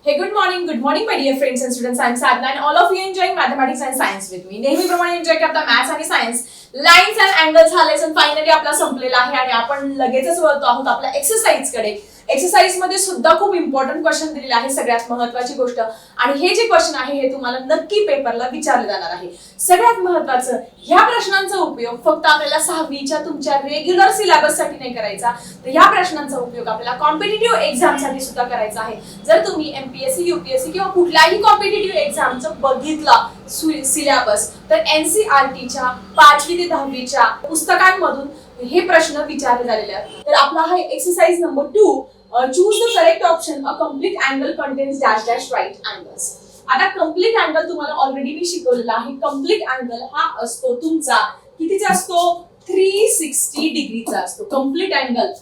Hey, good morning, my dear friends and students. I'm Sadhna and all of you enjoying mathematics and science with me. नेहमीप्रमाणे enjoy करता maths आणि science. Lines and angles हा lesson finally आपला संपलेला आहे आणि आपण लगेचच वळतो आहोत आपल्या एक्सरसाइज कडे. एक्सरसाइज मध्ये सुद्धा खूप इम्पॉर्टंट क्वेश्चन दिलेले आहे, सगळ्यात महत्त्वाची गोष्ट. आणि हे जे क्वेश्चन आहे हे तुम्हाला नक्की पेपरला विचारले जाणार आहे. सगळ्यात महत्त्वाचं, ह्या प्रश्नांचा उपयोग फक्त आपल्याला 6वीच्या तुमच्या रेग्युलर सिलेबस साठी नाही करायचा, तर ह्या प्रश्नांचा उपयोग आपल्याला कॉम्पिटिटिव्ह एक्झाम साठी सुद्धा करायचा आहे. जर तुम्ही एमपीएससी, यूपीएससी किंवा कुठल्याही कॉम्पिटिटिव्ह एक्झामचं बघितला सिलेबस, तर एनसीईआरटीच्या 5वी ते 10वीच्या पुस्तकांमधून हे प्रश्न विचारले झालेले आहेत. तर आपला हा exercise number 2, choose the correct option. A complete angle contains dash dash right angles. आता कंप्लीट अँगल तुम्हाला ऑलरेडी मी शिकवलेला आहे. कंप्लीट अँगल हा असतो तुमचा कितीचा असतो? 360 डिग्रीचा असतो complete angle.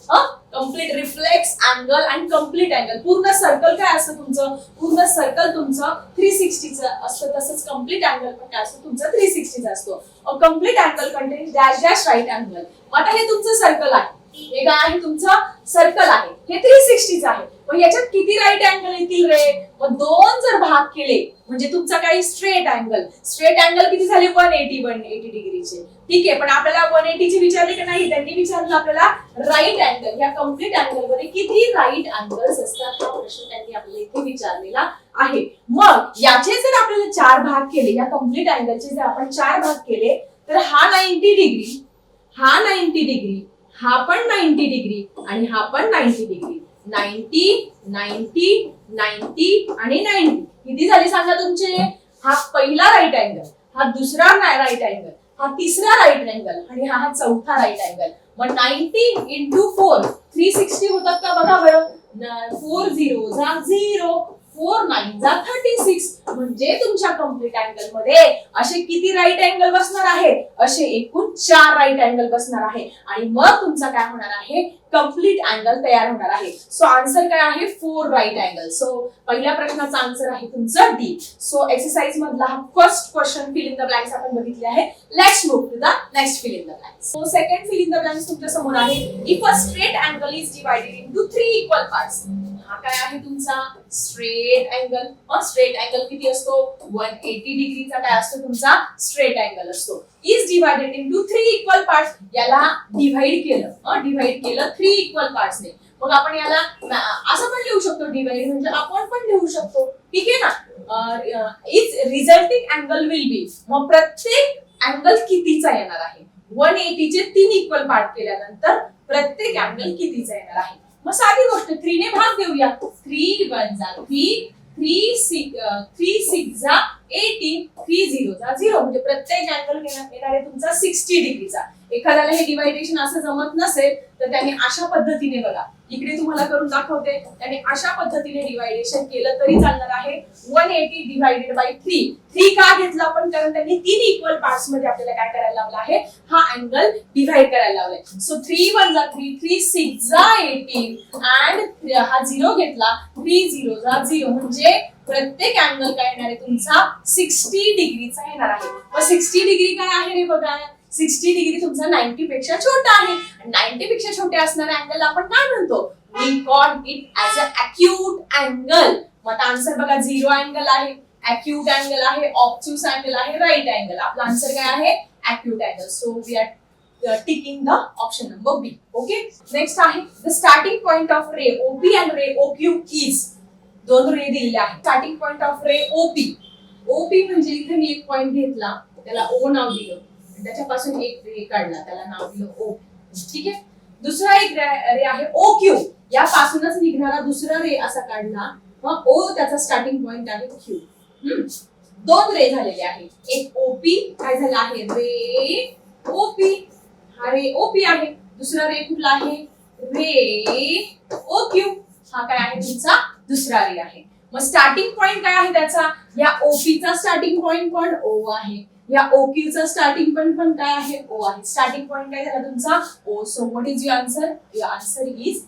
Complete reflex angle आणि कंप्लीट अँगल. पूर्ण सर्कल काय असतं तुमचं? पूर्ण सर्कल तुमचं 360 चं असतं. तसंच कंप्लीट अँगल पण काय असतं तुमचं? 360 चा असतो. Complete angle contains dash dash right angle. आता हे तुमचं सर्कल आहे, हे काय आहे? तुमचं सर्कल आहे, हे 360 चं आहे. मग याच्यात किती राईट अँगल येतील रे? मग 2 जर भाग केले म्हणजे तुमचा काही स्ट्रेट अँगल. स्ट्रेट अँगल किती झाले? 180 डिग्रीचे. ठीक आहे, पण आपल्याला 180 ची विचारले का नाही? त्यांनी विचारलं आपल्याला राईट अँगल. या कंप्लीट अँगल मध्ये किती राईट अँगल्स असतात हा प्रश्न त्यांनी आपल्याला इथे विचारलेला आहे. मग याचे जर आपल्याला 4 भाग केले, या कंप्लीट अँगलचे जर आपण 4 भाग केले, तर हा 90 डिग्री, हा 90 डिग्री, हा पण 90 डिग्री आणि हा पण 90 डिग्री. 90 90 90 आणि 90 किती झाले सांगा तुमचे? हा पहिला राईट अँगल, हा दुसरा राईट अँगल, हा तिसरा राईट अँगल आणि हा चौथा राईट अँगल. मग 90 into 4 360 होतात का बघा बरं. 4 0 जा 0, 4 9 जा 36. म्हणजे तुमच्या कंप्लीट अँगल मध्ये असे किती राईट अँगल बसणार आहे? असे एकूण 4 राईट अँगल बसणार आहे. आणि मग तुमचा काय होणार आहे? कंप्लीट अँगल तयार होणार आहे. सो आन्सर काय आहे? 4 राईट अँगल. सो पहिल्या प्रश्नाचा आन्सर आहे तुमचं डी. सो एक्सरसाइज मधला हा first question fill in the blanks आपण बघितले आहे. Let's move to the next fill in the blanks. So second fill in the blanks तुमच्या समोर आहे. If a straight angle is divided into 3 equal parts. हा काय आहे तुमचा? Straight angle. स्ट्रेट अँगल किती असतो? 180 डिग्रीचा काय असतो तुमचा? स्ट्रेट अँगल असतो. Is divided into 3 equal parts. याला डिवाइड केलं 3 इक्वल पार्ट्स ने. मग आपण याला असं पण लिहू शकतो, डिवाइड म्हणजे आपण पण लिहू शकतो. ठीक आहे ना? Is resulting angle will be. मग प्रत्येक अँगल कितीचा येणार आहे? 180 चे 3 इक्वल पार्ट केल्यानंतर प्रत्येक अँगल कितीचा येणार आहे? मग साधी गोष्ट, 3 ने भाग देऊया. 3 1 जा 3, 3 6 जा 18, 3 0 जा 0. म्हणजे प्रत्येक अँगल येणार आहे तुमचा 60 डिग्रीचा. एखाद्याला हे डिवायडेशन असं जमत नसेल तर त्याने अशा पद्धतीने बघा, इकडे तुम्हाला करून दाखवते, त्याने अशा पद्धतीने डिवायडेशन केलं तरी चालणार आहे. 180 डिवाइडेड बाय 3. 3 का घेतला आपण? कारण त्यांनी 3 इक्वल पार्ट्स मध्ये आपल्याला काय करायला लावलं आहे? हा अँगल डिवाइड करायला लावलाय. सो 3 1 जा 3, 3 6 जा 18 अँड हा 0 घेतला, 3 0 जा 0. म्हणजे प्रत्येक अँगल काय येणार आहे तुमचा? 60 डिग्रीचा येणार आहे. मग 60 डिग्री काय आहे रे बघा? 60 डिग्री तुमचा 90 पेक्षा छोटा आहे. 90 पेक्षा छोटे असणाऱ्या अँगल आपण काय म्हणतो? We call it as a acute angle. मग आन्सर बघा, 0 अँगल आहे, अॅक्यूट अँगल आहे, ऑब्ट्यूस अँगल आहे, राईट अँगल. आपला आन्सर काय आहे? Acute angle. So we are ticking the option number B. Okay, next आहे the starting point of ray O P and ray O Q is. 2 ray दिलेले आहेत. Starting point of ray O P. O P म्हणजे इथे मी एक point घेतला, त्याला ओ नाव दिलं, त्याच्यापासून एक रे काढला, त्याला नाव दिलं ओ. ठीक आहे. दुसरा एक रे आहे ओक्यू. यापासूनच निघणारा दुसरा रे असा काढला, मग ओ त्याचा स्टार्टिंग पॉइंट आहे क्यू. 2 रे झालेले आहेत. एक ओपी काय झाला आहे? रे ओपी. हा रे ओपी आहे. दुसरा रे कुठला आहे? रे ओक्यू. हा काय आहे तुमचा? दुसरा रे आहे. मग स्टार्टिंग पॉइंट काय आहे त्याचा? या ओपीचा स्टार्टिंग पॉइंट पण ओ आहे. या OQ चा स्टार्टिंग पॉइंट पण काय आहे? O आहे. स्टार्टिंग पॉइंट काय झाला तुमचा? O. So what is your answer? Your answer is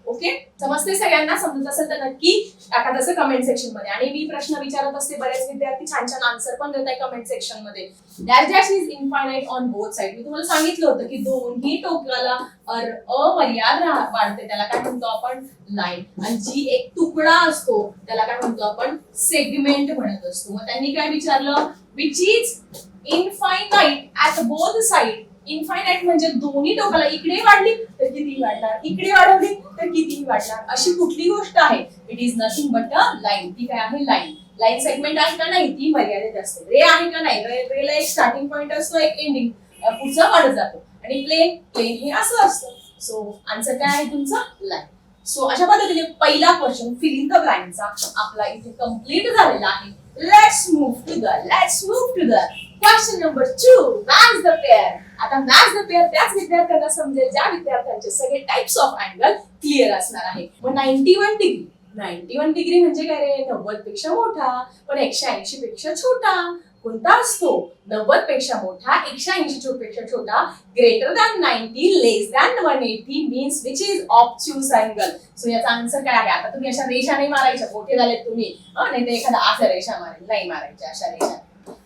O. Okay, समजते सगळ्यांना? समजत असेल तर नक्की टाका तसं कमेंट सेक्शन मध्ये. आणि मी प्रश्न विचारत असते, बरेच विद्यार्थी छान छान आन्सर पण देत आहे कमेंट सेक्शन मध्ये. Dash dash is infinite on both side. मी तुम्हाला सांगितलं होतं की दोन्ही टोकाला अमर्याद वाढते, त्याला काय म्हणतो आपण? लाईन. आणि जी एक तुकडा असतो त्याला काय म्हणतो आपण? सेगमेंट म्हणत असतो. मग त्यांनी काय विचारलं? Which is infinite at both side. Infinite म्हणजे दोन्ही टोकाला, इकडे वाढली तर किती वाढणार, इकडे वाढवली तर किती वाढणार, अशी कुठली गोष्ट आहे? It is nothing but a line. ती काय आहे? लाईन. लाईन सेगमेंट आहे का नाही? ती मर्यादित असते. रे आहे का नाही? रेला एक स्टार्टिंग पॉइंट असतो, एक एंडिंग, पुढचा वाढत जातो. आणि प्लेन हे असं असतं. सो आन्सर काय आहे तुमचा? लाईन. सो अशा पद्धतीने पहिला क्वेश्चन फिल इन द ब्लँकचा आपला इथे कंप्लीट झालेला आहे. Let's move to the question number 2. Match the pair. आता मॅच द पेअर त्याच विद्यार्थ्यांना समजेल ज्या विद्यार्थ्यांचे सगळे टाइप्स ऑफ अँगल क्लिअर असणार आहे. मग 91 डिग्री. 91 डिग्री म्हणजे काय रे? 90 पेक्षा मोठा पण 180 पेक्षा छोटा. कोणता असतो? 90 पेक्षा मोठा, 180 पेक्षा छोटा, greater than 90, less than 180 means which is obtuse angle. So याचा आन्सर काय आहे? आता तुम्ही अशा रेषा नाही मारायच्या, मोठे झालेत तुम्ही, नाही तर एखादा अशा रेषा मारेल, नाही मारायच्या अशा रेषा.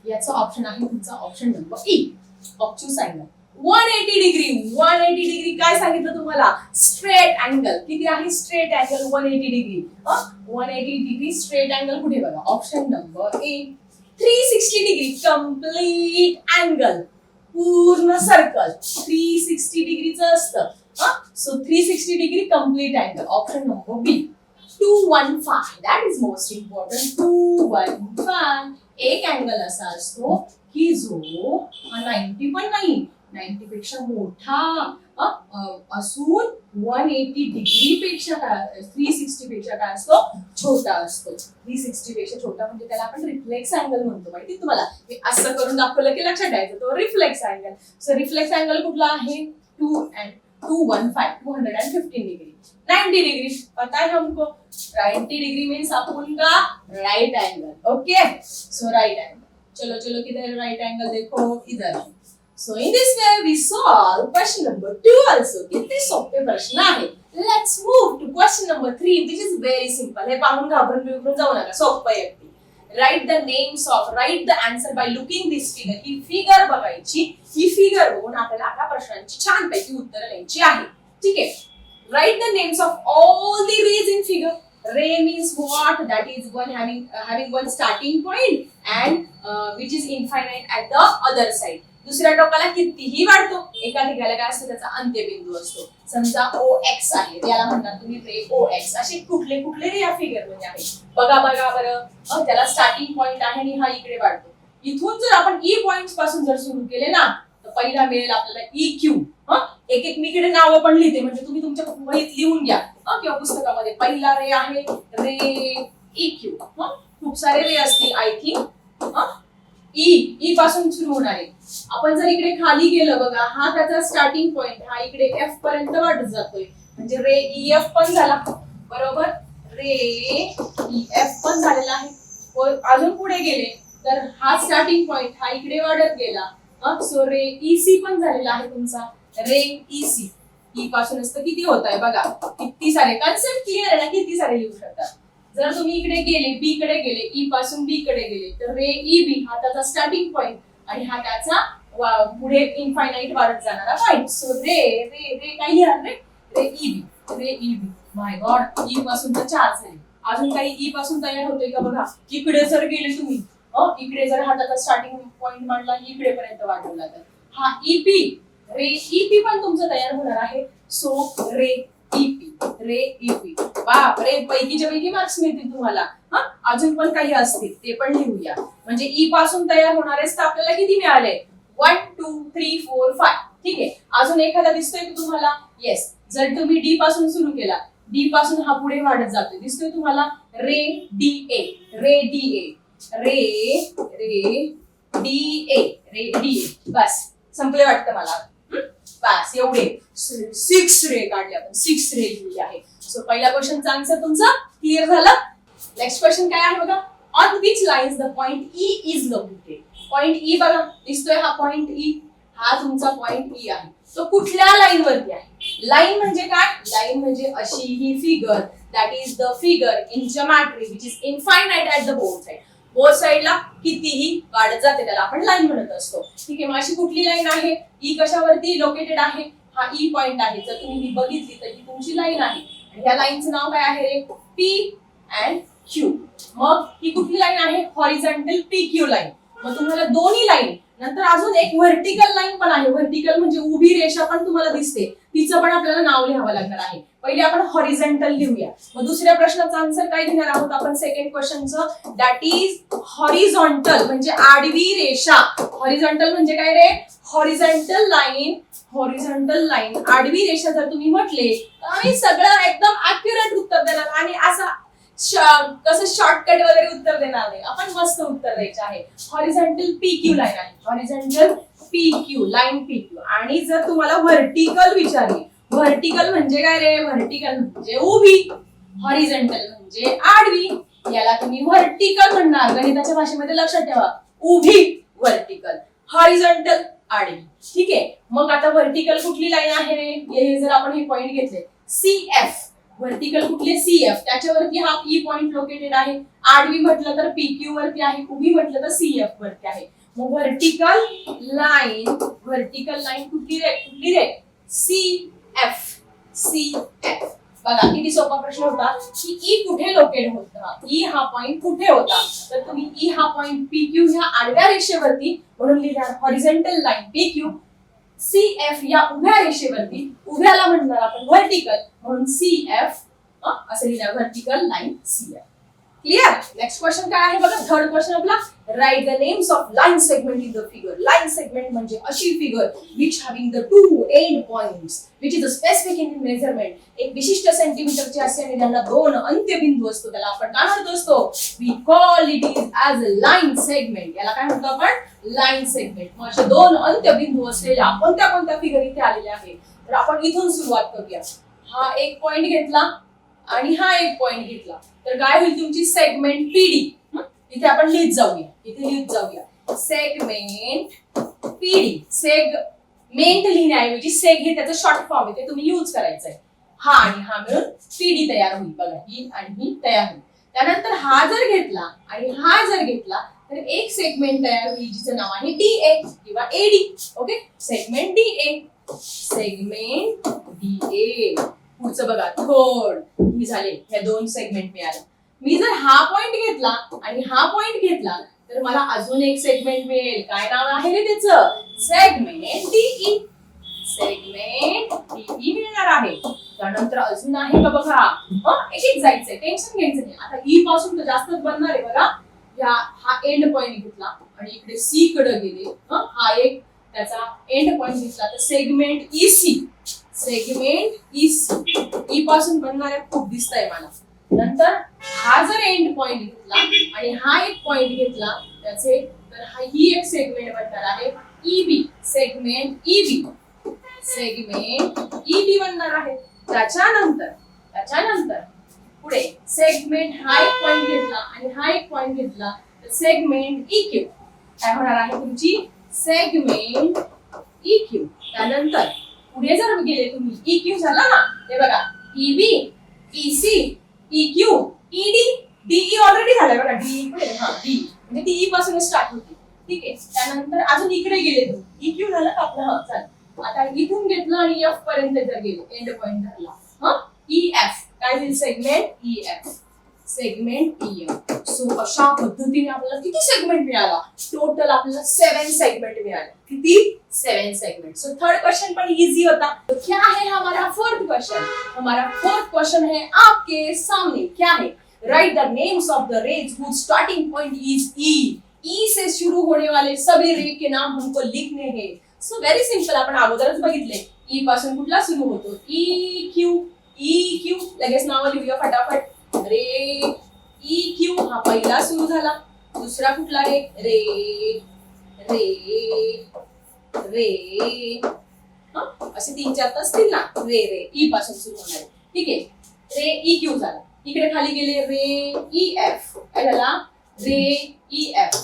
याचा ऑप्शन आहे तुमचा option number E, obtuse angle. 180 degree. 180 degree काय सांगितलं तुम्हाला? Straight angle. किती आहे straight angle? 180 degree. 180 degree straight angle कुठे बघा? Option number A. 360 degree complete angle, पूर्ण सर्कल 360 डिग्रीचं असतं. So 360 degree complete angle, option number B. 215 that is most important. 215 एक अँगल असा असतो की जो 90 पण नाही, 90 पेक्षा मोठा असून 180 डिग्री पेक्षा काय, 360 पेक्षा काय असतो? छोटा असतो. 360 पेक्षा छोटा म्हणजे त्याला आपण रिफ्लेक्स अँगल म्हणतो. माहिती तुम्हाला? मी असं करून दाखवलं की लक्षात द्यायचं, तो reflex angle. So reflex angle कुठला आहे? 215 डिग्री. 90 डिग्री पता है हमको? 90 डिग्री मीन्स अपन का right angle. Okay, so right angle. चलो चलो किधर राइट एंगल? देखो इधर. So in this way we solve question number 2 also. किती सोपे प्रश्न आहे. Let's move to question number 3 which is very simple. हे पाहून घाबरून जाऊ नका, सोपं आहे अगदी. Write the names of, write the answer by looking this figure. ही फिगर बघायची, ही फिगर बघून आपल्याला आता प्रश्नांची छानपैकी उत्तरं द्यायची आहे. ठीक आहे. Write the names of all the rays in figure. Ray means what? That is one having one starting point and which is infinite at the other side. दुसऱ्या टोकाला कितीही वाढतो, एका ठिकाणी काय असतो? त्याचा अंत्यबिंदू असतो. समजा OX आहे, त्याला म्हणतात तुम्ही रे OX. असे कुठले कुठले रे या फिगर मध्ये आहे बघा बरं. त्याला स्टार्टिंग पॉइंट आहे आणि हा इकडे वाढतो. इथून जर आपण ई पॉइंट पासून जर सुरू केले ना, तर पहिला मिळेल आपल्याला EQ. एक एक मी इकडे नावं पण लिहिते, म्हणजे तुम्ही तुमच्या वहीत लिहून घ्या किंवा पुस्तकामध्ये. पहिला रे आहे रे EQ. खूप सारे रे असतील आय थिंक. ई पासून सुरू होणारे. आपण जर इकडे खाली गेलं बघा, हा त्याचा स्टार्टिंग पॉइंट, हा इकडे F पर्यंत वाढत जातोय, म्हणजे रे EF पण झाला. बरोबर, रे EF पण झालेला आहे. अजून पुढे गेले तर हा स्टार्टिंग पॉइंट, हा इकडे वाढत गेला. सो रे EC पण झालेला आहे तुमचा. रे EC. ई पासून असतं किती होत आहे बघा, किती सारे. कन्सेप्ट क्लिअर आहे ना? किती सारे लिहू शकतात. जर तुम्ही इकडे गेले, बी कडे गेले, ई पासून बी कडे गेले, तर रे EB हा त्याचा स्टार्टिंग पॉइंट आणि हा त्याचा पुढे इनफायनाइट वाढत जाणारा पॉइंट. सो रे रे रे काय लिहा रे? रे EB. माय गॉड, ई पासून तर 4 झाले. अजून काही ई पासून तयार होतोय का बघा. इकडे जर गेले तुम्ही, इकडे जर हा त्याचा स्टार्टिंग पॉइंट मांडला, इकडे पर्यंत वाढवला, तर हा EP, रे EP पण तुमचं तयार होणार आहे. सो रे EP. बापरे, पैकीच्या पैकी मार्क्स मिळतील तुम्हाला. अजून पण काही असतील ते पण लिहूया. म्हणजे ई पासून तयार होणारेच तर आपल्याला किती मिळाले? 1 2 3 4 5. ठीक आहे. अजून एखादा दिसतोय का तुम्हाला? येस. जर तुम्ही डी पासून सुरू केला, डी पासून हा पुढे वाढत जातोय, दिसतोय तुम्हाला? रे DA. बस संपले वाटतं मला. बस एवढे 6 रे काढले आपण. 6 रे लिहिली आहे. सो पहिला क्वेश्चनचा आन्सर तुमचा क्लिअर झाला. नेक्स्ट क्वेश्चन काय आहे बघा. On which lines the point E is located. Point E बघा, दिसतोय हा पॉइंट E. हा तुमचा पॉइंट E आहे. तो कुठल्या लाईन वरती आहे? लाईन म्हणजे काय? लाईन म्हणजे अशी ही figure, that is the figure in geometry which is infinite at the both side. Both साइडला कितीही वाढत जाते, त्याला आपण लाईन म्हणत असतो. ठीक आहे, मग अशी कुठली लाईन आहे? ई कशावरती लोकेटेड आहे? हा ई पॉइंट आहे. जर तुम्ही ही बघितली तर ही तुमची लाईन आहे आणि ह्या लाईनचं नाव काय आहे रे? P and Q. मग ही कुठली लाईन आहे? Horizontal P Q line. मग तुम्हाला दोन्ही लाईन, नंतर अजून एक व्हर्टिकल लाईन पण आहे. व्हर्टिकल म्हणजे उभी रेषा पण तुम्हाला दिसते, तिचं पण आपल्याला नाव लिहावं लागणार आहे. पहिले आपण हॉरिझॉन्टल लिहूया. मग दुसऱ्या प्रश्नाचा आन्सर काय घेणार आहोत आपण सेकंड क्वेश्चनचं? दॅट इज हॉरिझॉन्टल म्हणजे आडवी रेषा. हॉरिझॉन्टल म्हणजे काय रे? Horizontal line. हॉरिझॉन्टल लाईन आडवी रेषा जर तुम्ही म्हटले तर आम्ही सगळं एकदम अॅक्युरेट उत्तर देणार आणि असं कसं शॉर्टकट वगैरे उत्तर देणार नाही. आपण मस्त उत्तर द्यायचे आहे. हॉरिझॉन्टल पी क्यू लाईन आहे. Horizontal P Q line P Q. आणि जर तुम्हाला व्हर्टिकल विचारली, व्हर्टिकल म्हणजे काय रे? व्हर्टिकल म्हणजे उभी, हॉरिझॉन्टल म्हणजे आडवी. याला तुम्ही व्हर्टिकल म्हणणार. गणिताच्या भाषेमध्ये लक्षात ठेवा, उभी व्हर्टिकल, हॉरिझॉन्टल आडवी. ठीक आहे, मग आता व्हर्टिकल कुठली लाईन आहे रे? हे जर आपण हे पॉइंट घेतले CF, व्हर्टिकल कुठले? CF, त्याच्यावरती हा ई पॉइंट लोकेटेड आहे. आडवी म्हटलं तर PQ वरती आहे, उभी म्हटलं तर CF वरती आहे. मग व्हर्टिकल लाईन कुठली रे? कुठली रे? CF. CF. बघा किती सोपा प्रश्न होता की ई कुठे लोकेट होता, ई हा पॉइंट कुठे होता. तर तुम्ही ई हा पॉइंट PQ ह्या आडव्या रेषेवरती म्हणून लिहिणार हॉरिझॉन्टल लाईन PQ. CF या उभ्या रेषेवरती, उभ्याला म्हणणार आपण व्हर्टिकल म्हणून CF असं लिहिणार, vertical line CF. Clear? Next question काय आहे बघा, थर्ड क्वेश्चन आपला. Write the names of line segment in the figure. Line segment म्हणजे अशी figure which having the two end points which is a specific in measurement. एक विशिष्ट सेंटीमीटरची असते आणि त्यांना दोन अंत्यबिंदू असतो. त्याला आपण काय म्हणत असतो? We call it is as a line segment. याला काय म्हणतो आपण? Line segment. मग असे दोन अंत्यबिंदू असलेल्या कोणत्या कोणत्या फिगर इथे आलेल्या आहेत? तर आपण इथून सुरुवात करूया. हा एक पॉइंट घेतला आणि हा एक पॉइंट घेतला तर काय होईल तुमची? Segment PD. इथे आपण लिहित जाऊया. Segment PD. सेगमेंट लिहिण्याऐवजी सेग हे त्याचं शॉर्ट फॉर्म आहे, ते तुम्ही यूज करायचं आहे. हा आणि हा मिळून PD तयार होईल. बघा, ही आणि ही तयार होईल. त्यानंतर हा जर घेतला आणि हा जर घेतला तर एक सेगमेंट तयार होईल जिचं नाव आहे DA किंवा AD. Okay, segment DA. Segment DA. पुढचं बघा, थर्ड ही झाले, ह्या दोन सेगमेंट मिळाले. मी जर हा पॉइंट घेतला आणि हा पॉइंट घेतला तर मला अजून एक सेगमेंट मिळेल. काय नाव आहे रे त्याचं? Segment DE. सेगमेंट DE मिळणार आहे. त्यानंतर अजून आहे का बघा, एक एक जायचंय, टेन्शन घ्यायचं नाही. आता ई पासून तर जास्तच बनणार आहे बघा. हा एंड पॉइंट घेतला आणि इकडे सी कडे गेले. हा एक त्याचा एंड पॉइंट घेतला तर segment EC. Segment EC. E पासून बनणारे खूप दिसतंय मला. नंतर हा जर एंड पॉइंट घेतला आणि हा एक पॉइंट घेतला त्याचे, तर ही एक सेगमेंट बनणार आहे EB. Segment EB. Segment EB बनणार आहे. त्याच्यानंतर पुढे सेगमेंट हा एक पॉइंट घेतला आणि हा एक पॉइंट घेतला तर सेगमेंट EQ. काय होणार आहे तुमची? Segment EQ. त्यानंतर पुढे जर गेले तुम्ही, EQ झाला ना, हे बघा, EB, EC, EQ, ED, DE already झालंय बघा. DE पुढे, हा D म्हणजे ती E पासून स्टार्ट होते. ठीक आहे, त्यानंतर अजून इकडे गेले तुम्ही, EQ झालं का आपलं? हा, चालेल. आता इथून घेतलं आणि F पर्यंत जर गेले, एंड पॉइंट धरला, EF. काय होईल? Segment EF. Segment EF. So अशा पद्धतीने आपल्याला किती सेगमेंट मिळाला? टोटल आपल्याला 7 सेगमेंट मिळाले. किती? 7 सेगमेंट. सो थर्ड क्वेश्चन पण इजी होता. तो क्या है हमारा फोर्थ क्वेश्चन? हमारा फोर्थ क्वेश्चन है आपके सामने. क्या है? Write the names of the rays whose starting point is E. E से शुरू होने वाले सभी रे के नाम हमको लिखने हैं. So very simple. आपण अगोदरच बघितले E पासून कुठला सुरू होतो? EQ. लगेच नाव लिहूया फटाफट. रे EQ हा पहिला सुरू झाला. दुसरा कुठला रे? रे असे 3-4 असतील ना. रे ई पासून सुरू होणारे. ठीक आहे, रे EQ झाला. इकडे खाली गेले रे EF. काय झाला? रे EF.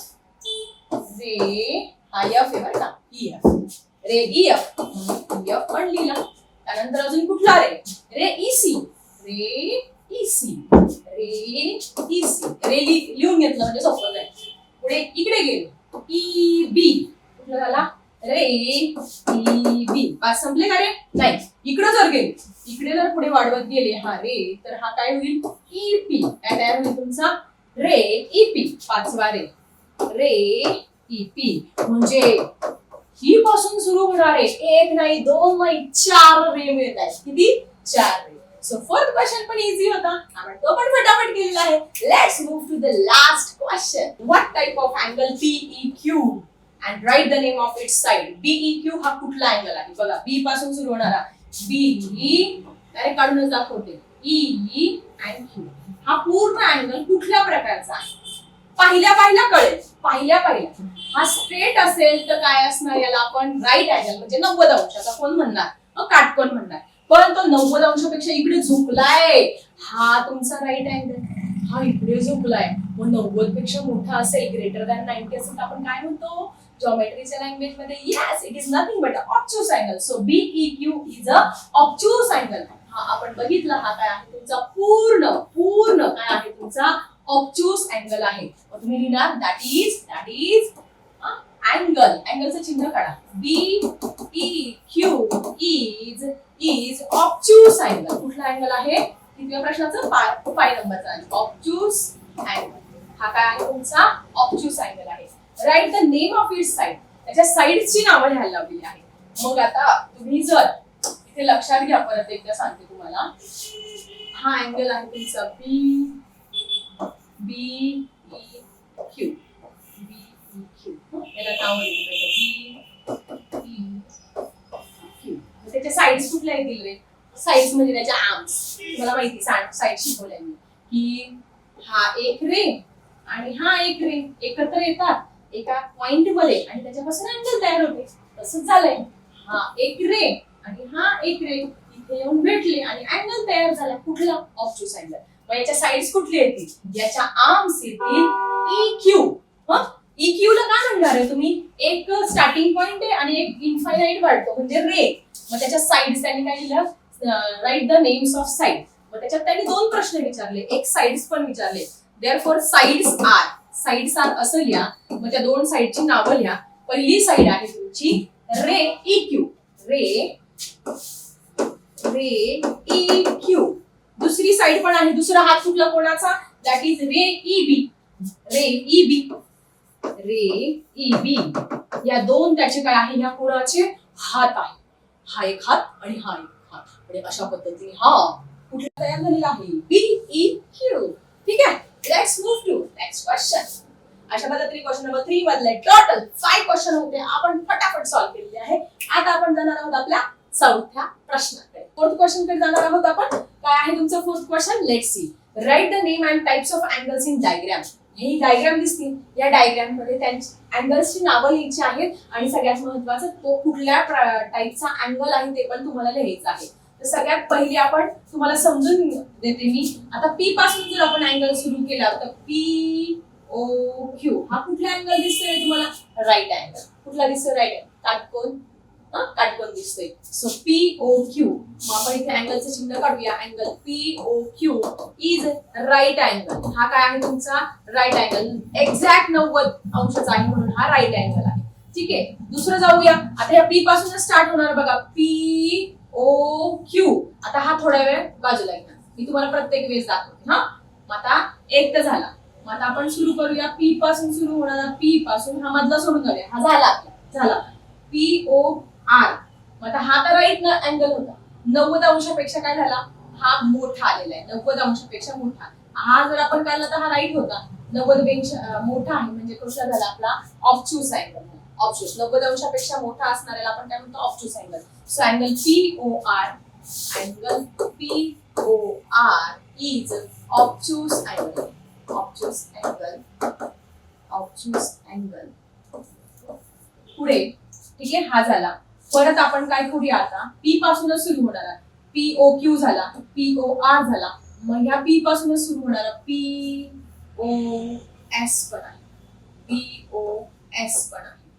रे हा F आहे बरं का, EF. रे EF EF पण लिहिला. त्यानंतर अजून कुठला रे EC रे EC लिहून घेतलं म्हणजे सोपं जाईल. पुढे इकडे गेलो EB कुठला झाला रे EB. पाच संपले का रे? नाही. इकडे जर गेले इकडे जर पुढे वाढवत गेले हा रे तर हा काय होईल EP. काय तयार होईल तुमचा रे EP. पाचवा रे EP म्हणजे ही पासून सुरू होणारे एक नाही दोन नाही चार रे मिळत आहेत. किती? चार रे. सो फोर्थ क्वेश्चन पण इझी होता. आपण तो पण फटाफट केलेला आहे. Let's move to the last question. What type of angle PEQ and write the name of its side. BEQ हा कुठला अँगल आहे? बघा B पासून सुरू होणारा BE डायरेक्ट काढूनच दाखवते E and Q. हा पूर्ण अँगल कुठल्या प्रकारचा आहे? पहिल्या कळेल. पहिल्या हा स्ट्रेट असेल तर काय असणार याला आपण राईट अँगल म्हणजे 90 अंशाचा कोण म्हणणार? काटकोन म्हणणार. पण तो 90 अंशापेक्षा इकडे झुकलाय हा तुमचा राईट अँगल. हा इकडे झुकलाय मग 90 पेक्षा मोठा असेल ग्रेटर दॅन 90 असेल तर आपण काय म्हणतो जॉमेट्रीच्या लँग्वेज मध्ये? Yes it is nothing but obtuse angle. So BEQ is a obtuse angle. हा आपण बघितला हा काय आहे तुमचा पूर्ण काय आहे तुमचा ऑब्ट्यूस अँगल आहे. मग तुम्ही लिहिणार दॅट इज अँगल. अँगलचं चिन्ह काढा. BEQ is obtuse angle. कुठला अँगल आहे? कितव्या प्रश्नाचं? 5 नंबरचा ऑब्ट्यूस अँगल. हा काय आहे तुमचा ऑब्ट्यूस अँगल आहे. Write the name of its side. त्याच्या साइडची नावं लिहायला लावलेली आहे. मग आता तुम्ही जर इथे लक्षात घ्या परत एकदा सांगते तुम्हाला. हा अँगल आहे तुमचा BEQ. याला नाव BEQ. त्याच्या साइड्स कुठल्या येतील रे? साइड्स म्हणजे त्याच्या आर्म्स. तुम्हाला माहिती साइड शिकवल्या मी की हा एक रे आणि हा एक रे एकत्र येतात एका पॉइंट मध्ये आणि त्याच्यापासून अँगल तयार होते. तसंच झालंय. हा एक रे आणि हा एक रे इथे येऊन भेटले आणि अँगल तयार झाला. कुठला? Obtuse angle. मग याच्या साइड्स कुठले येतील? याच्या आर्म्स येतील EQ. EQ ला काय म्हणणार आहे तुम्ही? एक स्टार्टिंग पॉइंट आहे आणि एक इन्फायनाइट वाढतो म्हणजे रे. मग त्याच्या साइड्स त्यांनी काय लिहिलं? Write the names of side. मग त्याच्यात त्यांनी 2 प्रश्न विचारले. एक साइड्स पण विचारले. देअरफॉर साइड्स आर असं लिहा. मग त्या 2 साइडची नावं लिहा. पहिली साइड आहे तुमची रे EQ. रे EQ. दुसरी साइड पण आहे. दुसरा हात कुठला कोणाचा? That is ray EB. Ray EB. या 2 त्याचे काय आहे? ह्या कोणाचे हात आहे. हा एक हात आणि हा एक हात. आणि अशा पद्धतीने हा कुठला तयार झालेला आहे? BEQ. ठीक आहे. Let's move to next question. अशा पद्धतीने क्वेश्चन नंबर 3 मधले टोटल 5 क्वेश्चन होते. आपण फटाफट सॉल्व्ह केलेले आहे. आता आपण जाणार आहोत आपल्या चौथ्या प्रश्नाकडे. फोर्थ क्वेश्चन कडे जाणार आहोत आपण. काय आहे तुमचं fourth question? Let's see. Write the name and types of angles in diagram. हे डायग्राम दिसतील. या डायग्राम मध्ये त्यांची अँगल्सची नावं लिहायची आहेत आणि सगळ्यात महत्त्वाचं तो कुठल्या टाइपचा अँगल आहे ते पण तुम्हाला लिहायचं आहे. तर सगळ्यात पहिले आपण तुम्हाला समजून देते मी. आता P पासून जर आपण अँगल सुरू केला तर POQ हा कुठला अँगल दिसतोय तुम्हाला? Right angle. कुठला दिसतोय? राईट काटकोन. काटकोन दिसतोय. So POQ. मग आपण इथे अँगलचं चिन्ह काढूया. Angle POQ is right angle. हा काय आहे तुमचा? Right angle. एक्झॅक्ट 90 अंशाचा आहे म्हणून हा राईट अँगल आहे. ठीक आहे. दुसरं जाऊया. आता या P पासूनच स्टार्ट होणार बघा. POQ. आता हा थोडा वेळ बाजूला येणार. मी तुम्हाला प्रत्येक वेळेस दाखवते. मग आता एक तर झाला. मग आता आपण सुरू करूया. P पासून सुरू होणारा P पासून हा मधला सोडून जाऊया. हा झाला आपला. झाला POR. मग आता हा तर राईट अँगल होता. 90 अंशापेक्षा काय झाला? हा मोठा आलेला आहे. 90 अंशापेक्षा मोठा. हा जर आपण काढला तर हा राईट होता. 90 पेक्षा मोठा आहे म्हणजे कसा झाला आपला? Obtuse angle. ऑब्ट्यूस 90 अंशापेक्षा मोठा असणाऱ्याला आपण काय म्हणतो? Obtuse angle. So angle POR is obtuse angle. Obtuse angle. पुढे ठीक आहे. हा झाला. परत आपण काय करूया आता? P पासूनच सुरू होणारा POQ झाला. POR झाला. मग ह्या P पासूनच सुरू होणारा POS पण आहे.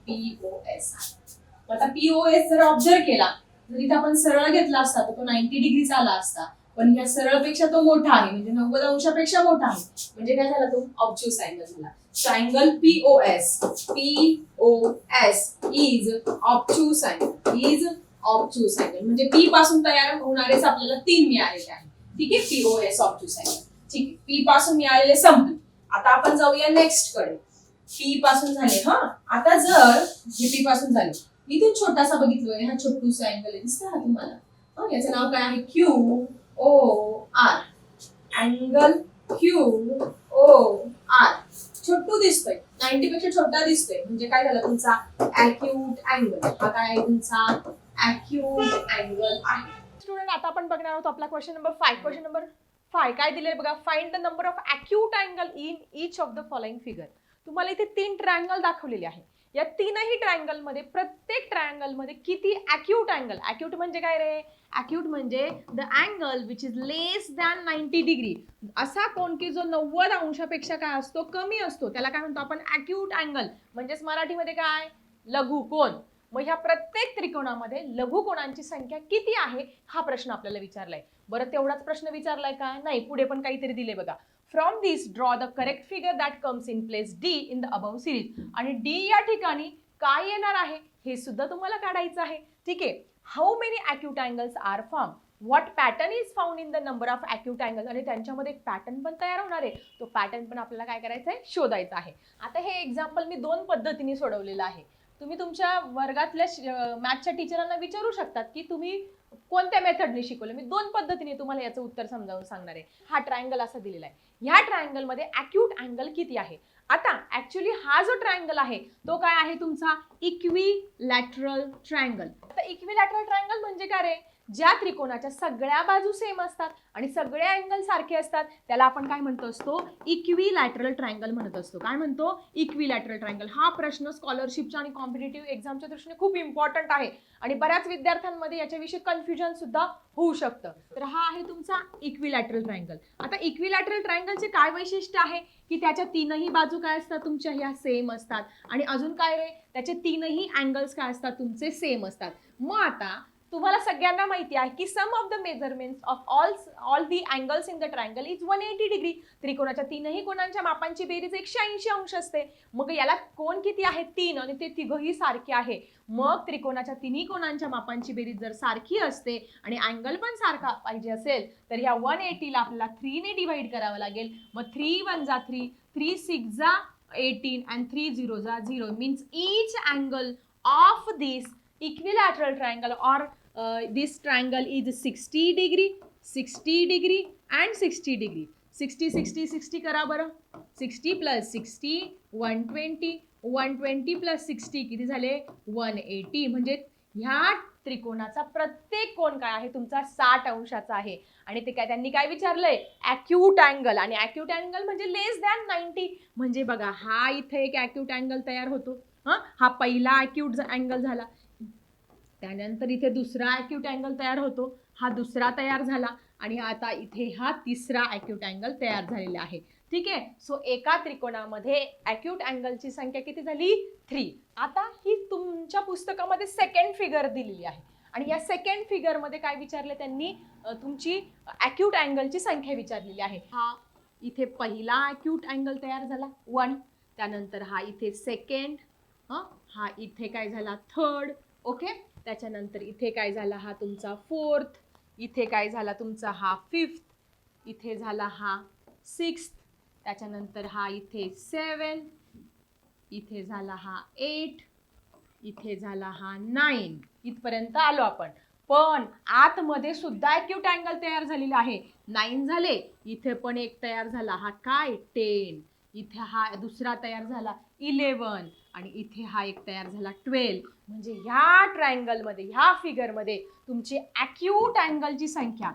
POS. आता पीओएस जर ऑब्झर्व केला जर इथे आपण सरळ घेतला असता तर तो 90 डिग्रीचा आला असता, पण या सरळपेक्षा तो मोठा आहे म्हणजे 90 अंशापेक्षा मोठा आहे, म्हणजे काय झाला तो ऑब्च्युस अँगल झाला. So angle P O S is obtuse angle, म्हणजे पी पासून तयार होणारेच आपल्याला 3 मिळालेले आहे. ठीक आहे, पीओएस ऑब्च्युस अँगल. ठीक आहे, पी पासून मिळालेले संपले. आता आपण जाऊया नेक्स्ट कडे. पी पासून झाले. आता जर हे पी पासून झाले, इथून छोटासा बघितलोय, हा छोटूसा अँगल आहे, दिसतोय हा तुम्हाला? याचं नाव काय आहे? Q O R. Angle Q O R छोटू दिसतोय, 90 पेक्षा छोटा दिसतोय, म्हणजे काय झालं तुमचा अॅक्यूट अँगल. हा काय आहे तुमचा अॅक्यूट अँगल आहे. स्टुडंट आता आपण बघणार आहोत आपला क्वेश्चन नंबर 5. क्वेश्चन नंबर 5 काय दिले बघा. Find the number of acute angle in each of the following figure. तुम्हाला इथे 3 ट्रायंगल दाखवलेले आहे. या तीनही ट्रायंगल मध्ये प्रत्येक ट्रायंगल मध्ये किती अॅक्यूट अँगल. अॅक्यूट म्हणजे काय रे? अॅक्यूट म्हणजे the angle which is less than 90 degree. असा कोण की जो 90 अंशापेक्षा काय असतो, कमी असतो, त्याला काय म्हणतो आपण अॅक्यूट अँगल. म्हणजेच मराठीमध्ये काय, लघु कोन. मग ह्या प्रत्येक त्रिकोणामध्ये लघु कोणांची संख्या किती आहे हा प्रश्न आपल्याला विचारलाय. बरं तेवढाच प्रश्न विचारलाय का? नाही, पुढे पण काहीतरी दिले बघा. From this draw the correct figure that comes in place D in the above series. आणि डी या ठिकाणी काय येणार आहे हे सुद्धा तुम्हाला काढायचं आहे. ठीक आहे. How many acute angles are form. What pattern is found in the number of acute angle. आणि त्यांच्यामध्ये एक पॅटर्न पण तयार होणार आहे. तो पॅटर्न पण आपल्याला काय करायचं आहे, शोधायचा आहे. आता हे एक्झाम्पल मी 2 पद्धतीने सोडवलेलं आहे. तुम्ही तुमच्या वर्गातल्या मॅथ्सच्या टीचरांना विचारू शकतात की तुम्ही कोणत्या मेथडने शिकवलं. मी 2 पद्धतीने तुम्हाला याचं उत्तर समजावून सांगणार आहे. हा ट्रायंगल असा दिलेला आहे. ह्या ट्रायंगल मध्ये अॅक्यूट अँगल किती आहे. आता ऍक्च्युली हा जो ट्रायंगल आहे तो काय आहे तुमचा इक्विलॅटरल ट्रायंगल. आता इक्विलॅटरल ट्रायंगल म्हणजे काय रे? ज्या त्रिकोणाच्या सगळ्या बाजू सेम असतात आणि सगळे अँगल सारखे असतात त्याला आपण काय म्हणतो असतो, इक्विलॅटरल ट्रायंगल म्हणत असतो. काय म्हणतो? Equilateral triangle. हा प्रश्न स्कॉलरशिपच्या आणि कॉम्पिटिटिव्ह एक्झामच्या दृष्टीने खूप इम्पॉर्टंट आहे आणि बऱ्याच विद्यार्थ्यांमध्ये याच्याविषयी कन्फ्युजन सुद्धा होऊ शकतं. तर हा आहे तुमचा इक्विलॅटरल ट्रायंगल. आता इक्विलॅटरल ट्रायंगलचे काय वैशिष्ट्य आहे की त्याच्या 3ही बाजू काय असतात तुमच्या ह्या सेम असतात आणि अजून काय रे, त्याचे 3ही अँगल्स काय असतात तुमचे सेम असतात. मग आता तुम्हाला सगळ्यांना माहिती आहे की sum of the measurements of all the angles in the triangle is 180 degree. त्रिकोणाच्या 3ही कोणांच्या मापांची बेरीज 180 अंश असते. मग याला कोण किती आहे? 3 आणि ते तिघही सारखे आहे. मग त्रिकोणाच्या 3ही कोणांच्या मापांची बेरीज जर सारखी असते आणि अँगल पण सारखा पाहिजे असेल तर या 180 ला आपल्याला 3 ने डिवाइड करावं लागेल. मग 3 1 जा 3, 3 6 जा 18 and 3 0 जा 0 means each angle of this equilateral triangle or this triangle is 60 degree, 60 degree and 60 degree. 60 60 60 करा बरं. 60 plus 60 120, 120 plus 60 किती झाले? 180. म्हणजे ह्या त्रिकोणाचा प्रत्येक कोण काय आहे तुमचा 60 अंशाचा आहे. आणि ते काय त्यांनी काय विचारलंय? Acute angle. आणि अॅक्यूट अँगल म्हणजे लेस दॅन 90. म्हणजे बघा हा इथे एक अॅक्यूट अँगल तयार होतो. हा पहिला अॅक्यूट अँगल झाला. त्यानंतर इथे दुसरा अॅक्यूट अँगल तयार होतो. हा दुसरा तयार झाला आणि आता इथे हा तिसरा अॅक्यूट अँगल तयार झालेला आहे. ठीक आहे. सो एका त्रिकोणामध्ये अॅक्यूट अँगलची संख्या किती झाली? 3. आता ही तुमच्या पुस्तकामध्ये सेकंड फिगर दिलेली आहे आणि या सेकंड फिगर मध्ये काय विचारले त्यांनी? तुमची अॅक्यूट अँगलची संख्या विचारलेली आहे. हा इथे पहिला अॅक्यूट अँगल तयार झाला 1. त्यानंतर हा इथे सेकंड, हा इथे काय झाला थर्ड. ओके. त्याच्यानंतर इथे काय झाला हा तुमचा 4th, इथे काय झाला तुमचा हा 5th, इथे झाला हा 6th, त्याच्यानंतर हा इथे 7, इथे झाला हा 8, इथे झाला हा 9. इथपर्यंत आलो आपण. पण आतमध्ये सुद्धा अॅक्यूट अँगल तयार झालेला आहे. 9 झाले. इथे पण एक तयार झाला हा काय 10. इथे हा दुसरा तयार झाला 11 आणि इथे हा एक तयार झाला 12. म्हणजे ह्या ट्रायंगल मध्ये ह्या फिगर मध्ये तुमची अॅक्यूट अँगलची संख्या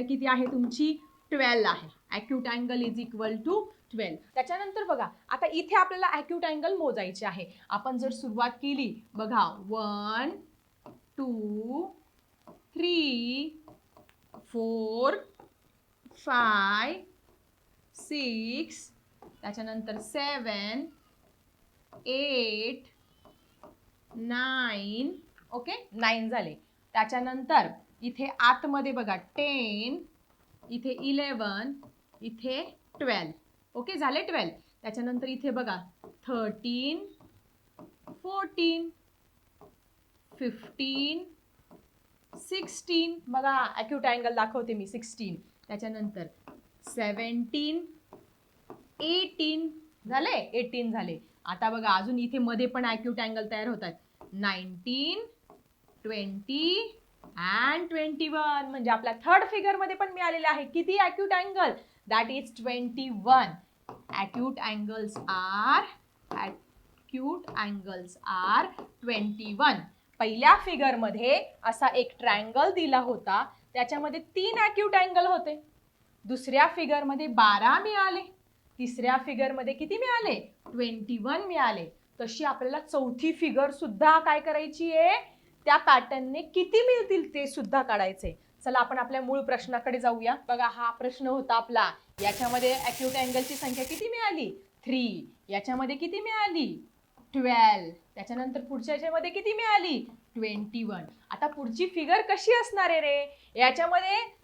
किती आहे तुमची? 12 आहे. Acute angle is equal to 12. त्याच्यानंतर बघा आता इथे आपल्याला अॅक्यूट अँगल मोजायचे आहे. आपण जर सुरुवात केली बघा 1 2 3 4 5 6, त्याच्यानंतर 7 8 9, ओके 9 झाले. त्याच्यानंतर इथे आतमध्ये बघा 10, इथे 11, इथे 12, ओके झाले 12. त्याच्यानंतर इथे बघा 13, 14, 15, 16, बघा ॲक्यूट अँगल दाखवते मी 16. त्याच्यानंतर 17, 18 झाले, 18 झाले. आता बघा अजून इथे मध्ये पण ॲक्यूट अँगल तयार होतात. 19, 20 and 21, म्हणजे आपल्या थर्ड फिगर मध्ये पण मिळालेले आहे किती acute angle? That is 21. Acute angles are 21. पहिल्या फिगर मध्ये असा एक ट्रायंगल दिला होता, त्याच्यामध्ये 3 ॲक्यूट अँगल होते. दुसऱ्या फिगर मध्ये 12 मिळाले. तिसऱ्या फिगर मध्ये किती मिळाले? 21 मिळाले. तशी आपल्याला चौथी फिगर सुद्धा काय करायची आहे? त्या पॅटर्नने किती मिळतील ते सुद्धा काढायचे. चला आपण आपल्या मूळ प्रश्नाकडे जाऊया. बघा हा प्रश्न होता आपला. याच्यामध्ये ॲक्यूट अँगलची संख्या किती मिळाली? 3. याच्यामध्ये किती मिळाली? 12. त्याच्यानंतर पुढच्या याच्यामध्ये किती मिळाली? 21. आता पुढची फिगर कशी असणार आहे रे? याच्यामध्ये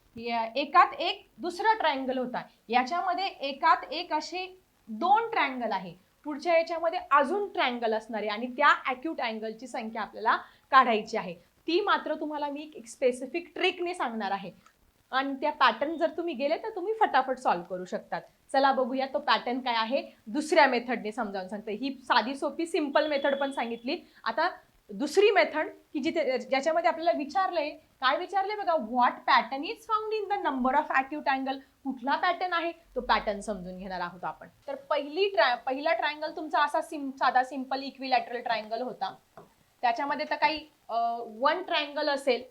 एकात एक दुसरा ट्रायंगल होता. याच्यामध्ये एकात एक असे 2 ट्रायंगल आहे. पुढच्या याच्यामध्ये अजून ट्रायंगल असणार आहे आणि त्या ॲक्यूट अँगलची संख्या आपल्याला काढायची आहे. ती मात्र तुम्हाला मी एक स्पेसिफिक ट्रिकने सांगणार आहे आणि त्या पॅटर्न जर तुम्ही गेले तर तुम्ही फटाफट सॉल्व्ह करू शकतात. चला बघूया तो पॅटर्न काय आहे. दुसऱ्या मेथडने समजावून सांगते. ही साधी सोपी सिंपल मेथड पण सांगितली. आता दुसरी मेथड की ज्याच्यामध्ये आपल्याला विचारलंय, काय विचारलंय बघा, what pattern is found in the number of acute angle. कुठला पॅटर्न आहे तो पॅटर्न समजून घेणार आहोत आपण. तर पहिला ट्रायंगल तुमचा असा साधा सिंपल इक्विलॅटरल ट्रायंगल होता. त्याच्यामध्ये तर काही 1 ट्रायंगल असेल.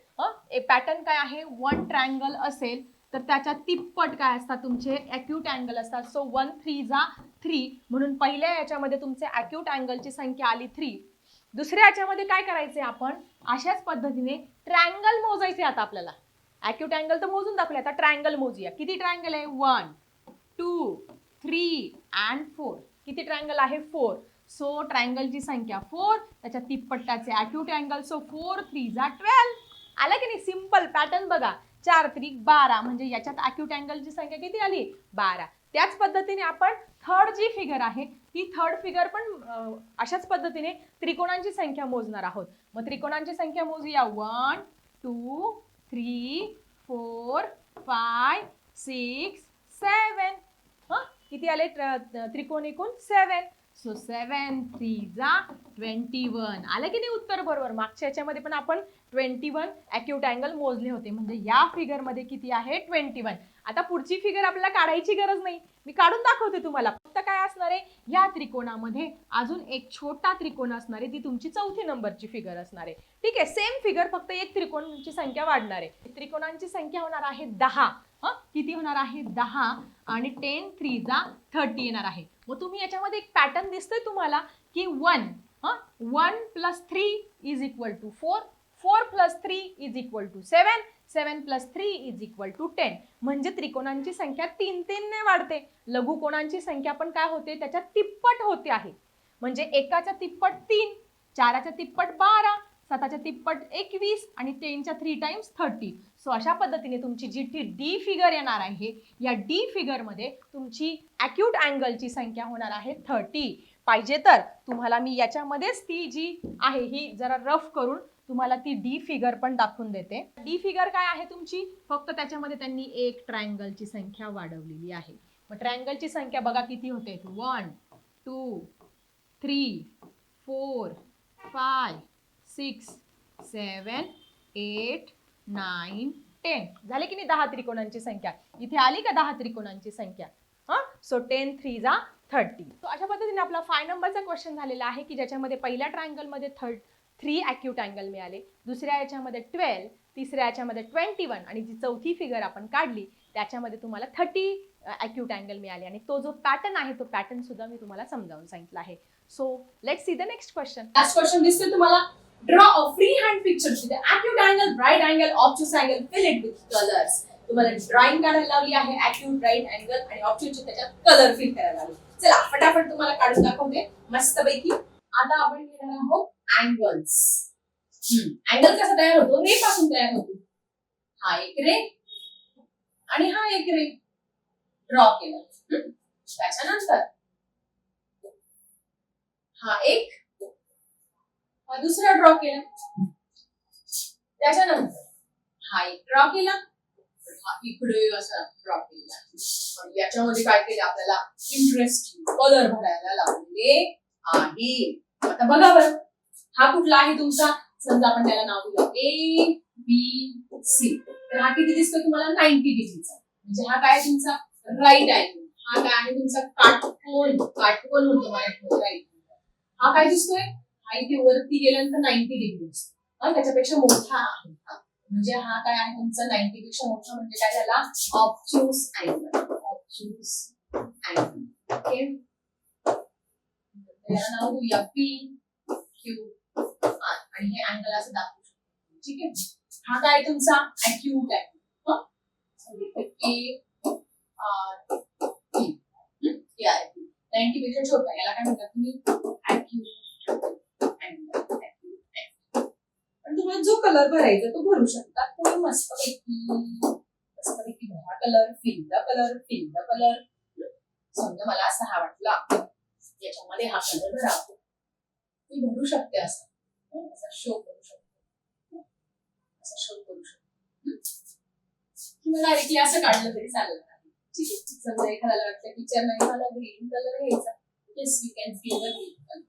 पॅटर्न काय आहे? 1 ट्रायंगल असेल तर त्याच्या तिप्पट काय असतात तुमचे ॲक्यूट अँगल असतात. सो 1 3 जा 3, म्हणून पहिल्या याच्यामध्ये तुमचे ॲक्यूट अँगलची संख्या आली 3. दुसऱ्या याच्यामध्ये काय करायचे आपण? अशाच पद्धतीने ट्रायंगल मोजायचे. आता आपल्याला ॲक्यूट अँगल तर मोजून दाखवले, आता ट्रायंगल मोजूया. किती ट्रायंगल आहे? 1 2 3 and 4. किती ट्रायंगल आहे? 4. सो ट्रायंगलची संख्या 4, त्याच्या तिप्पटाचे ॲक्यूट अँगल. सो 4 3 जा 12. आलं की नाही? सिंपल पॅटर्न बघा. 4 3 12, म्हणजे याच्यात ॲक्यूट अँगलची संख्या किती आली? 12. त्याच पद्धतीने आपण थर्ड जी फिगर आहे ती थर्ड फिगर पण अशाच पद्धतीने त्रिकोणांची संख्या मोजणार आहोत. मग त्रिकोणांची संख्या मोजूया. 1 2 3 4 5 6 7. किती आले त्रिकोण एकूण? 7. सो 7 3 जा 21. आलं की नाही उत्तर बरोबर? मागच्या याच्यामध्ये पण आपण 21 ॲक्यूट अँगल मोजले होते, म्हणजे या फिगर मध्ये किती आहे? 21. आता पुढची फिगर आपल्याला काढायची गरज नाही, मी काढून दाखवते तुम्हाला. फक्त काय असणार आहे? या त्रिकोणामध्ये अजून एक छोटा त्रिकोण असणार आहे, ती तुमची चौथी नंबरची फिगर असणार आहे. ठीक आहे, सेम फिगर, फक्त एक त्रिकोणांची संख्या वाढणार आहे. त्रिकोणांची संख्या होणार आहे 10. किती होणार आहे? 10. आणि 10 3 जा 30 येणार आहे. मग तुम्ही याच्यामध्ये एक पॅटर्न दिसतोय तुम्हाला की 1 1 + 3 = 4. 4 + 3 = 7. 7 + 3 = 10. म्हणजे त्रिकोणांची संख्या 3 3 ने वाढते. लघुकोणांची संख्या पण काय होते? त्याच्या तिप्पट होते आहे. म्हणजे एकाच्या तिप्पट 3, 4च्या तिप्पट 12, 7च्या तिप्पट 21 आणि 10च्या 3 टाइम्स 30. सो अशा पद्धतीने तुमची जी डी फिगर येणार आहे, या डी फिगर मध्ये तुमची ॲक्यूट अँगलची संख्या होणार आहे 30. पाहिजे तर तुम्हाला मी याच्यामध्येच ती जी आहे ही जरा रफ करून तुम्हाला ती डी फिगर पण दाखवून देते. डी फिगर काय आहे तुमची? फक्त त्याच्यामध्ये त्यांनी एक ट्रायंगलची संख्या वाढवलेली आहे. मग ट्रायंगलची संख्या बघा किती होते? 1 2 3 4 5 6 7 8 9 10. झाले की नाही 10 त्रिकोणांची संख्या? इथे आली का 10 त्रिकोणांची संख्या? सो 10 3 जा 30. तो अशा पद्धतीने आपला 5 नंबरचा क्वेश्चन झालेला आहे की ज्याच्यामध्ये पहिल्या ट्रायंगल मध्ये 3 ॲक्यूट अँगल मिळाले, दुसऱ्या याच्यामध्ये 12, तिसऱ्या याच्यामध्ये 21 आणि जी चौथी फिगर आपण काढली त्याच्यामध्ये तुम्हाला 30 ॲक्यूट अँगल मिळाले. आणि तो जो पॅटर्न आहे तो पॅटर्न सुद्धा मी तुम्हाला समजावून सांगितलं आहे. So let's see the next question. Last question दिसतोय तुम्हाला. Draw a free hand picture with acute angle, right angle, obtuse angle, fill it with colours. तुम्हाला ड्रॉइंग काढायला लावली आहे ॲक्यूट, ब्राइट अँगल आणि ऑब्ट्यूसचे त्याच्यात कलर फिल करायला लावले. चला फटाफट तुम्हाला काढून दाखवते मस्तपैकी. आता आपण घेणार आहोत अँगल्स. अँगल कसा तयार होतो? रे पासून तयार होतो. हा एक रे आणि हा एक रे ड्रॉ केला. त्याच्यानंतर हा एक, हा दुसरा ड्रॉ केला. त्याच्यानंतर हा एक ड्रॉ केला, हा इकडे असा ड्रॉ केला. पण याच्यामध्ये काय केलं आपल्याला? इंटरेस्टिंग कलर भरायला लावले आहे. आता बघा बरं, हा कुठला आहे तुमचा? समजा आपण त्याला नाव दिलं ए बी सी. तर हा किती दिसतोय तुम्हाला? 90 डिग्रीचा. म्हणजे हा काय तुमचा? Right angle. हा काय आहे तुमचा? काटकोन. काटकोन होतो मराठीमध्ये राईट. हा काय दिसतोय? हा इथे वरती गेल्यानंतर 90 डिग्री दिसतो. त्याच्यापेक्षा मोठा आहे हा. म्हणजे हा काय आहे तुमचा? 90 पेक्षा मोठा म्हणजे काय झाला? ऑब्च्यूस अँगल. ऑब्च्यूस अँगल. ओके, याला नाव देऊया पी क्यू आणि हे अँगल असं दाखवू शकतो. ठीक आहे, हा काय तुमचा? Acute angle. A R T आहे 90 पेक्षा छोटा. याला काय म्हणतात तुम्ही? Acute angle. पण तुम्हाला जो कलर भरायचा तो भरू शकता. तुम्ही मस्तपैकी भरा colour, fill the colour, fill the colour. समजा मला असा हा वाटला, याच्यामध्ये हा कलर भरावा, मी भरू शकते. असा शो करू शकतो, असा शो करू शकतो. किंवा डायरेक्टली असं काढलं तरी चालेल. ठीक आहे, समजा एखाद्याला वाटलं टीचर नाही मला ग्रीन कलर घ्यायचा, yes you can fill the green colour.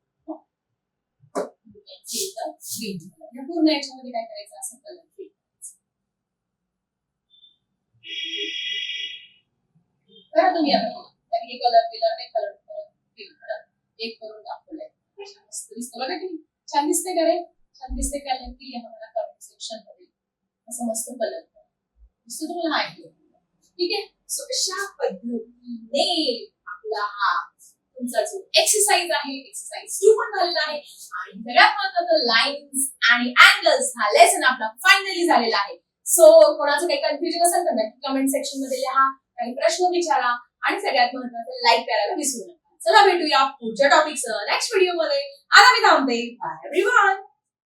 Green colour पूर्ण याच्यामध्ये काय करायचं? असं कलर फिल करायचं. करा तुम्ही आता. हे कलर फिलर नाही, कलर फिल करा. एक करून दाखवलंय. मस्त दिसतं बघा की छान दिसते का रे? छान दिसते का? नक्की लिहा मला कमेंट सेक्शन मध्ये. असं मस्त कलर दिसतो तुम्हाला? हा ऐकलं. ठीक आहे, सो अशा पद्धतीने आपला हा तुमचा जो एक्सरसाइज आहे, एक्सरसाइज 2 पण झालेला आहे. आणि सगळ्यात महत्त्वाचं लाईन्स आणि अँगल्स हा लेसन आपला फायनली झालेला आहे. सो कोणाचं काही कन्फ्युजन असेल तर नक्की कमेंट सेक्शन मध्ये लिहा, काही प्रश्न विचारा आणि सगळ्यात महत्त्वाचं लाईक करायला विसरू नका. चला भेटूया पुढच्या टॉपिकसह नेक्स्ट व्हिडिओ मध्ये. आता मी थांबते. Bye everyone.